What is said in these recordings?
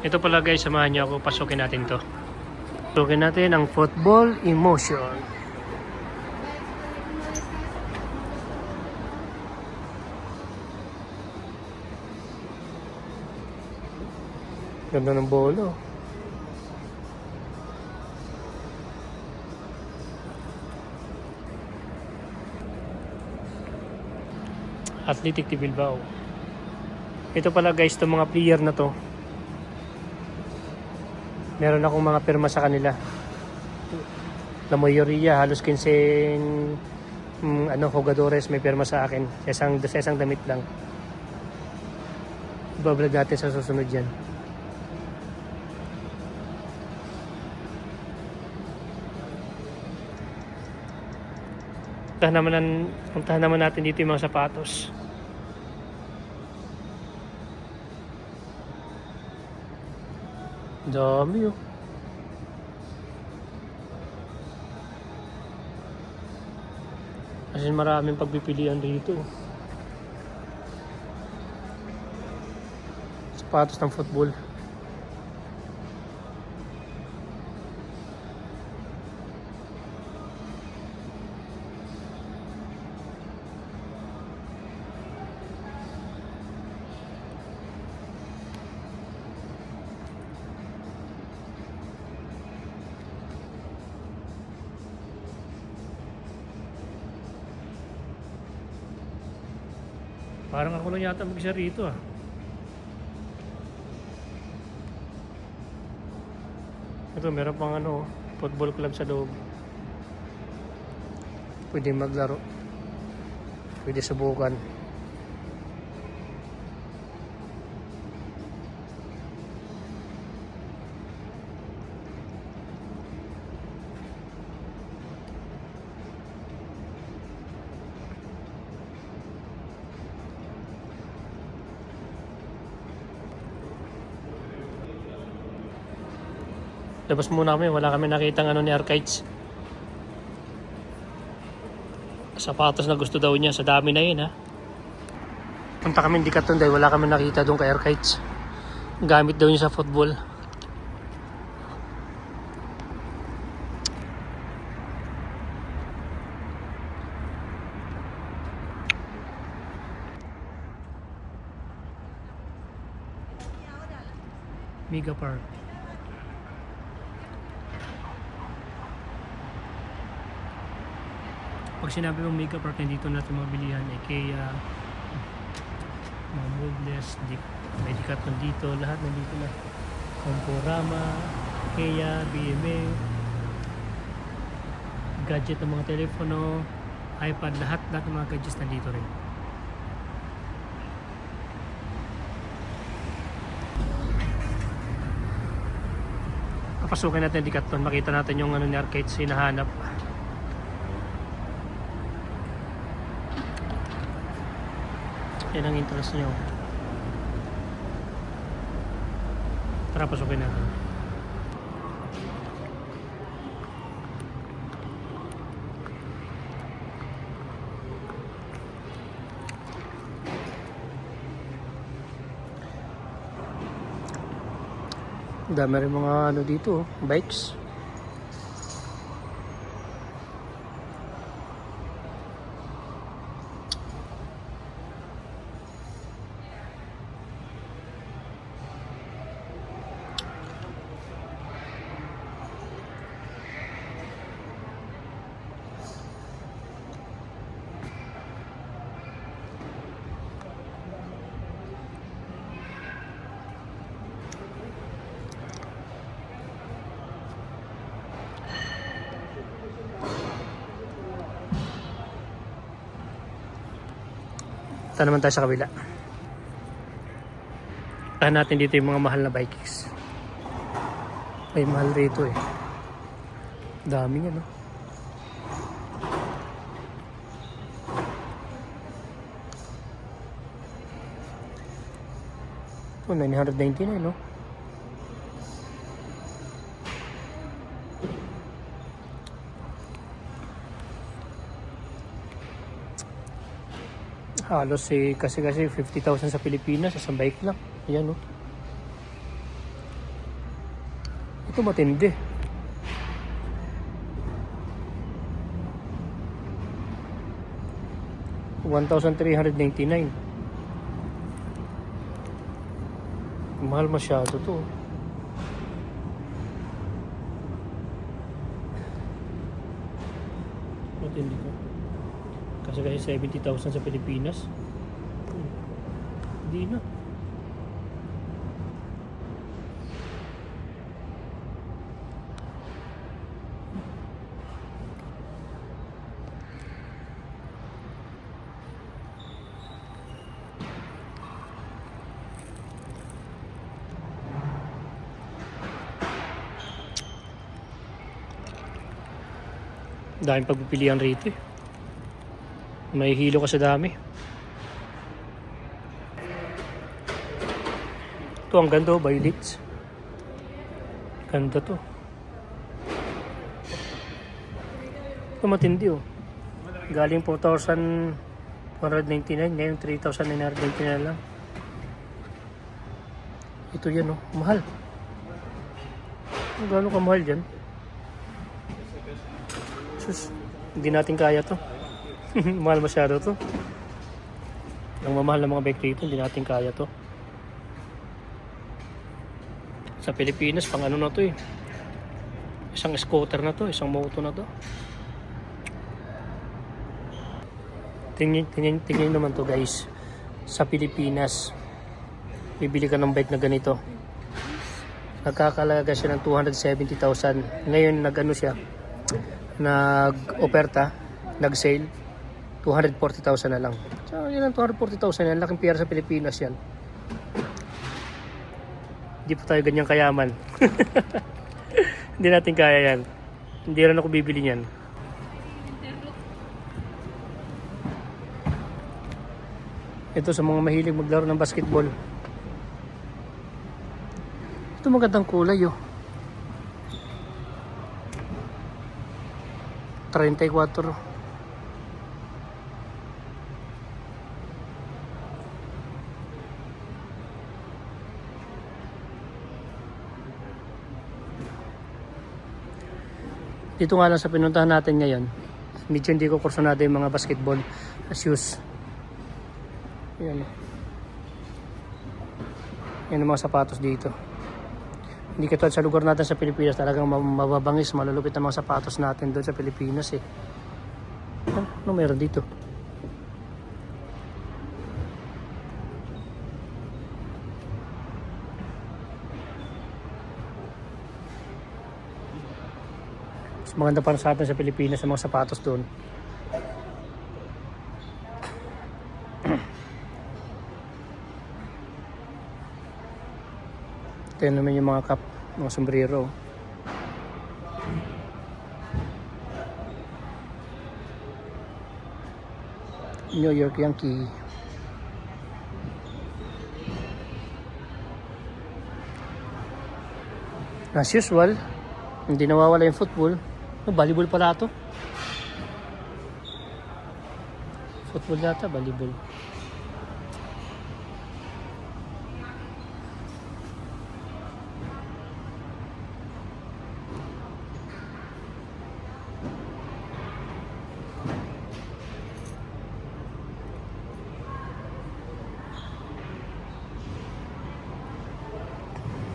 Ito pala guys, samahan niyo ako. Pasukin natin to. Pasukin natin ang football emotion. Ganda ng bolo. Athletic de Bilbao. Ito pala guys, itong mga player na to, meron akong mga pirma sa kanila. La mayoría, halos 15 jugadores may pirma sa akin. Sa isang damit lang. Ibablog natin sa susunod yan. Puntahan naman natin dito yung mga sapatos. Dami oh. Kasi maraming pagpipilian dito. Sapatos ng football. Parang ako lang yata mag-isa rito ah. Ito, meron pang football club sa loob. Pwede maglaro. Pwede subukan. Labas muna kami, wala kami nakitang ni Arcades. Sapatos na gusto daw niya, sa dami na yun ha. Punta kami di Decathlon dahil wala kami nakita doon kay Arcades. Gamit daw niya sa football. Mega Park. Pag sinabi mong Mega Park, dito natin mabilihan IKEA, mga Moodless, may Decathlon dito, lahat nandito na. Conforama, IKEA, BMA, gadget ng mga telepono, iPad, lahat ng mga gadgets nandito rin. Papasukin natin Decathlon, makita natin yung ni Arcades hinahanap. Yan ang interest nyo. Tara, pasukin natin. Dami rin mga dito, bikes. Ito naman tayo sa kabila. Tahan natin dito yung mga mahal na bikes. May mahal rito eh. Dami nga no. Ito, 999 no. Halos kasi 50,000 sa Pilipinas, isang bike lang. Ayan, no. Ito matindi. $1,399. Mahal masyado to. Matindi ko. Kasi 70,000 sa Pilipinas. Hindi na. Daming pagpipilian rito eh. May hilo ka sa dami. Ito ang ganda, violets. Ganda to. Ito matindi oh. Galing 4,499, ngayon 3,999 lang. Ito yan oh, mahal. Gano'n kamahal dyan? Sus, hindi natin kaya to. Mahal masyado to. Ang mamahal ng mga bike rito, hindi natin kaya to. Sa Pilipinas, pang ano na to eh. Isang scooter na to, isang moto na to. Tingnan naman to guys. Sa Pilipinas, bibili ka ng bike na ganito. Nagkakalaga siya ng 270,000. Ngayon nag-ano siya, nag-oferta, nag-sale, 240,000 na lang. So, yun ang 240,000 yan. Laking pera sa Pilipinas yan. Hindi pa tayo ganyang kayaman. Hindi natin kaya yan. Hindi rin ako bibili niyan. Ito sa mga mahilig maglaro ng basketball. Ito magandang kulay oh. 34. Dito nga lang sa pinuntahan natin ngayon, medyo hindi ko kursunado yung mga basketball shoes. Yan. Yan ang mga sapatos dito. Hindi katulad sa lugar natin sa Pilipinas, talagang mababangis, malulupit ang mga sapatos natin doon sa Pilipinas eh. Ano meron dito? Mas maganda pa sa atin sa Pilipinas ang mga sapatos doon. Ito naman yung mga cap, mga sombrero. New York Yankee. As usual, hindi nawawala yung football. Volleyball pala ito. Football yata, volleyball.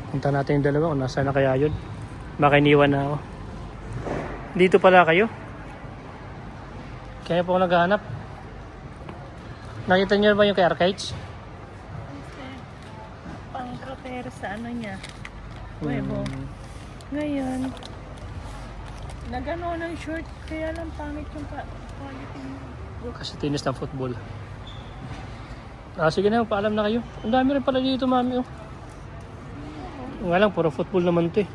Punta natin yung dalawa kung nasa na kaya yun. Baka iniwan na ako. Dito pala kayo. Kaya po ako naghahanap. Nakita niyo ba yung kay Arcades? Pang-prepare sa ano niya. Huevo. Ngayon, nagano ng short, kaya lang pangit yung quality niya. Kasi tinis ng football. Sige na, paalam na kayo. Ang dami rin pala dito, mami. Oh. Nga lang, puro football naman ito eh.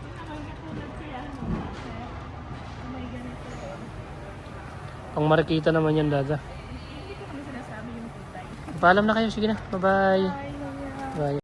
Pang marikita naman yan, dada. Hindi ko kami sinasabi yung kulay. Paalam na kayo, sige na. Bye-bye. Bye. Bye.